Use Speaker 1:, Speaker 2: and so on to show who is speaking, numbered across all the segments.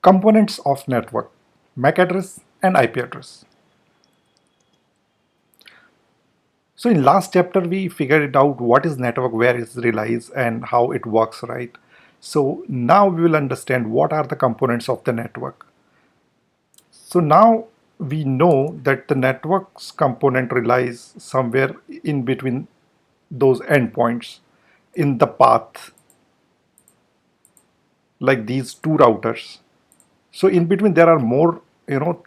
Speaker 1: Components of network: MAC address and IP address. So in last chapter we figured it out what is network, where it relies and how it works, right? So now we will understand what are the components of the network. So now we know that the network's component relies somewhere in between those endpoints in the path, like these two routers. So in between there are more,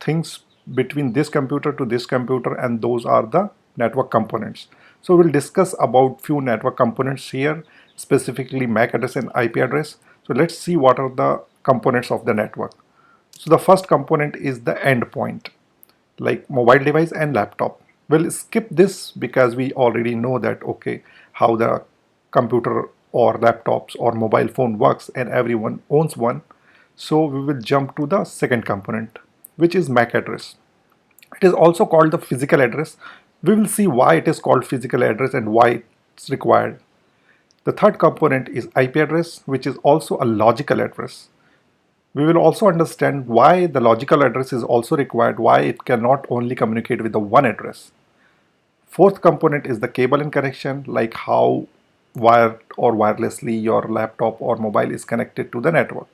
Speaker 1: things between this computer to this computer, and those are the network components. So we'll discuss about few network components here, specifically MAC address and IP address. So let's see what are the components of the network. So the first component is the endpoint, like mobile device and laptop. We'll skip this because we already know that, okay, how the computer or laptops or mobile phone works and everyone owns one. So we will jump to the second component, which is MAC address. It is also called the physical address. We will see why it is called physical address and why it's required. The third component is IP address, which is also a logical address. We will also understand why the logical address is also required, why it cannot only communicate with the one address. Fourth component is the cable and connection, like how wired or wirelessly your laptop or mobile is connected to the network.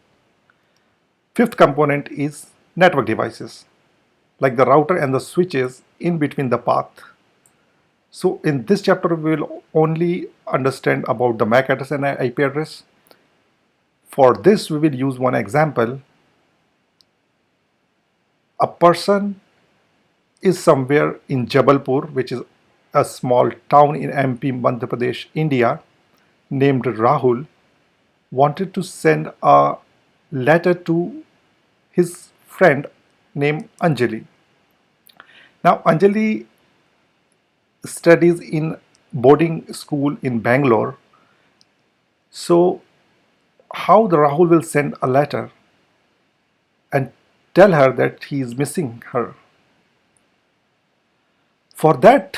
Speaker 1: Fifth component is network devices, like the router and the switches in between the path. So in this chapter, we will only understand about the MAC address and IP address. For this, we will use one example. A person is somewhere in Jabalpur, which is a small town in MP, Madhya Pradesh, India, named Rahul, wanted to send a letter to his friend named Anjali. Now, Anjali studies in boarding school in Bangalore. So, how the Rahul will send a letter and tell her that he is missing her? For that,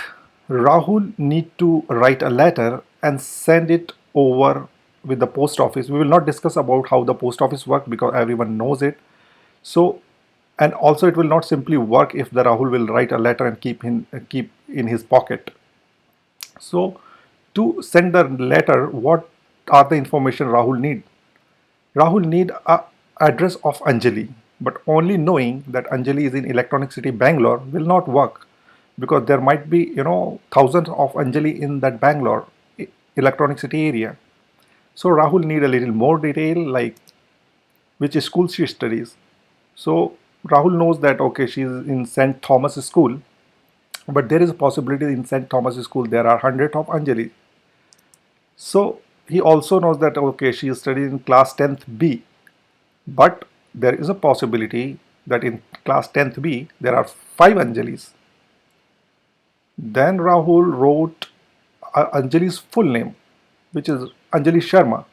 Speaker 1: Rahul need to write a letter and send it over with the post office. We will not discuss about how the post office works because everyone knows it. So, and also it will not simply work if the Rahul will write a letter and keep in his pocket. So, to send the letter, what are the information Rahul need? Rahul need a address of Anjali, but only knowing that Anjali is in Electronic City, Bangalore will not work because there might be, thousands of Anjali in that Bangalore Electronic City area. So Rahul need a little more detail, like which school she studies. So Rahul knows that, okay, she is in St. Thomas School, but there is a possibility in St. Thomas School there are hundreds of Anjali. So he also knows that, okay, she is studying in class 10th B, but there is a possibility that in class 10th B there are 5 Anjalis. Then Rahul wrote Anjali's full name, which is Anjali Sharma.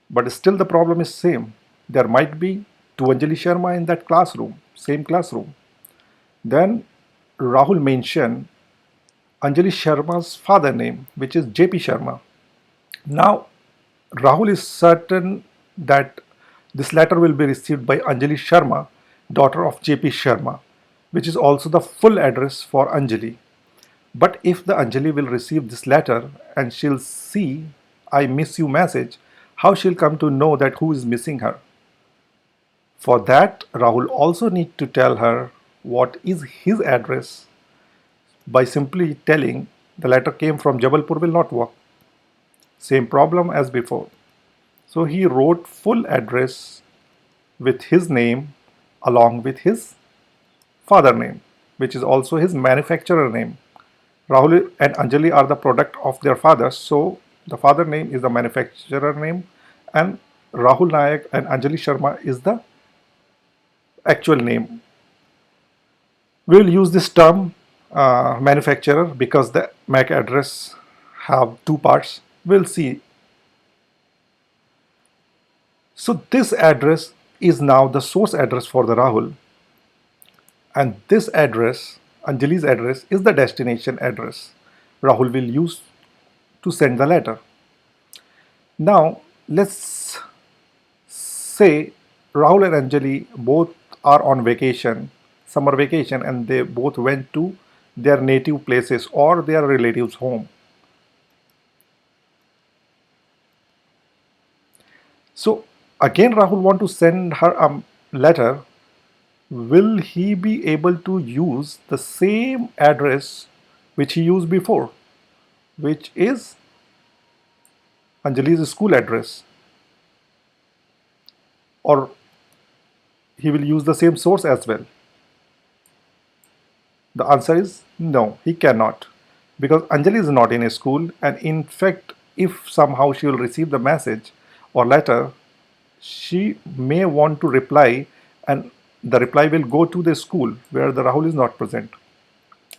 Speaker 1: But still the problem is same. There might be 2 Anjali Sharma in that classroom, same classroom. Then Rahul mentioned Anjali Sharma's father name, which is JP Sharma. Now Rahul is certain that this letter will be received by Anjali Sharma, daughter of JP Sharma, which is also the full address for Anjali. But if the Anjali will receive this letter and she'll see I miss you message, how she'll come to know that who is missing her? For that, Rahul also need to tell her what is his address. By simply telling the letter came from Jabalpur will not work. Same problem as before. So he wrote full address with his name along with his father name, which is also his manufacturer name. Rahul and Anjali are the product of their fathers, so the father name is the manufacturer name, and Rahul Nayak and Anjali Sharma is the actual name. We will use this term manufacturer because the MAC address have two parts. We'll see. So this address is now the source address for the Rahul, and this address, Anjali's address, is the destination address Rahul will use to send the letter. Now let's say Rahul and Anjali both are on vacation, summer vacation, and they both went to their native places or their relatives' home. So again, Rahul want to send her a letter. Will he be able to use the same address which he used before, which is Anjali's school address, or he will use the same source as well? The answer is no, he cannot, because Anjali is not in a school, and in fact, if somehow she will receive the message or letter, she may want to reply, and the reply will go to the school where the Rahul is not present.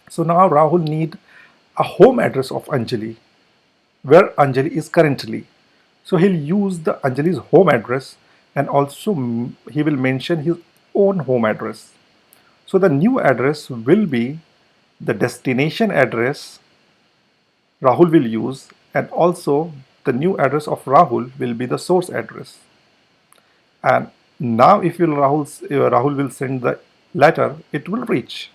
Speaker 1: So now Rahul need a home address of Anjali, where Anjali is currently. So he'll use the Anjali's home address, and also he will mention his own home address. So the new address will be the destination address Rahul will use, and also the new address of Rahul will be the source address. And now if Rahul will send the letter, it will reach.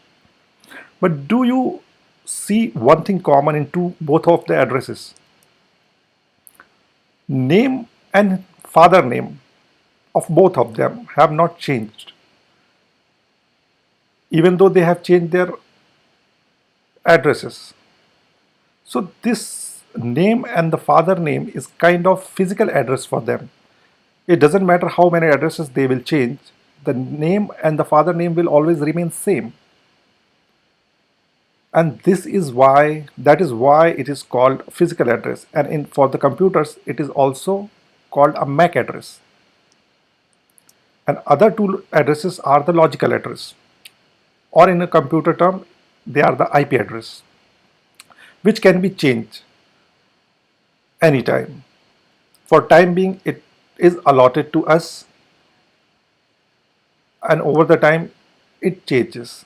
Speaker 1: But do you see one thing common in both of the addresses? Name and father name of both of them have not changed, even though they have changed their addresses. So this name and the father name is kind of physical address for them. It doesn't matter how many addresses they will change, the name and the father name will always remain same. And that is why it is called physical address. And for the computers, it is also called a MAC address. And other two addresses are the logical address, or in a computer term, they are the IP address, which can be changed anytime. For time being, it is allotted to us, and over the time, it changes.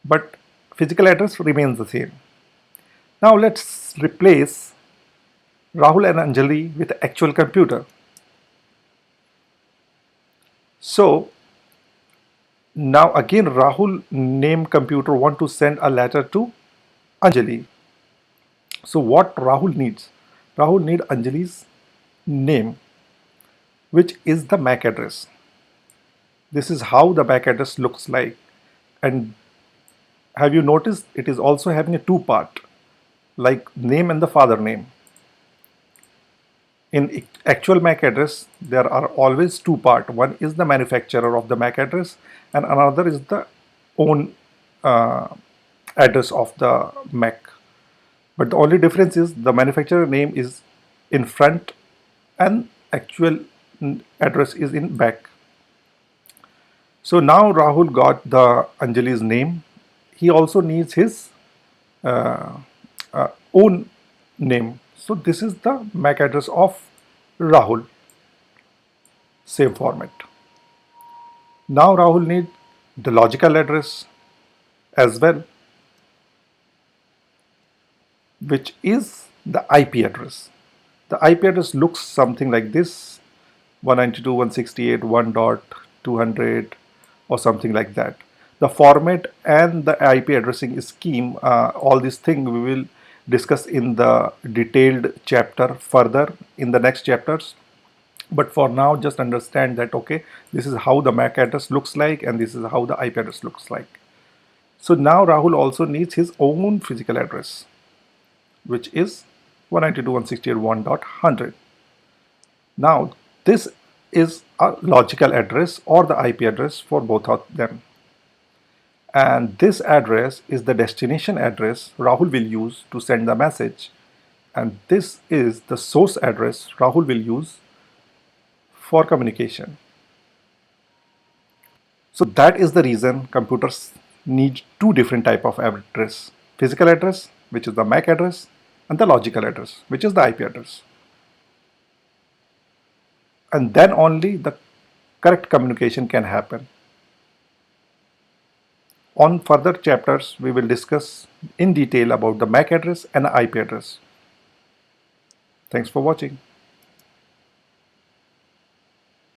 Speaker 1: But physical address remains the same. Now let's replace Rahul and Anjali with actual computer. So now again Rahul name computer want to send a letter to Anjali. So what Rahul needs? Rahul need Anjali's name, which is the MAC address. This is how the MAC address looks like. And have you noticed it is also having a two part, like name and the father name. In actual MAC address, there are always two part. One is the manufacturer of the MAC address, and another is the own uh, address of the Mac. But the only difference is the manufacturer name is in front, and actual address is in back. So now Rahul got the Anjali's name. He also needs his uh, own name. So this is the MAC address of Rahul. Same format. Now Rahul needs the logical address as well, which is the IP address. The IP address looks something like this: 192.168.1.200 or something like that. The format and the IP addressing scheme, all these things we will discuss in the detailed chapter further in the next chapters. But for now, just understand that okay, this is how the MAC address looks like, and this is how the IP address looks like. So now Rahul also needs his own physical address, which is 192.168.1.100. Now this is a logical address or the IP address for both of them. And this address is the destination address Rahul will use to send the message. And this is the source address Rahul will use for communication. So that is the reason computers need two different type of address: physical address, which is the MAC address, and the logical address, which is the IP address. And then only the correct communication can happen. On further chapters, we will discuss in detail about the MAC address and the IP address. Thanks for watching.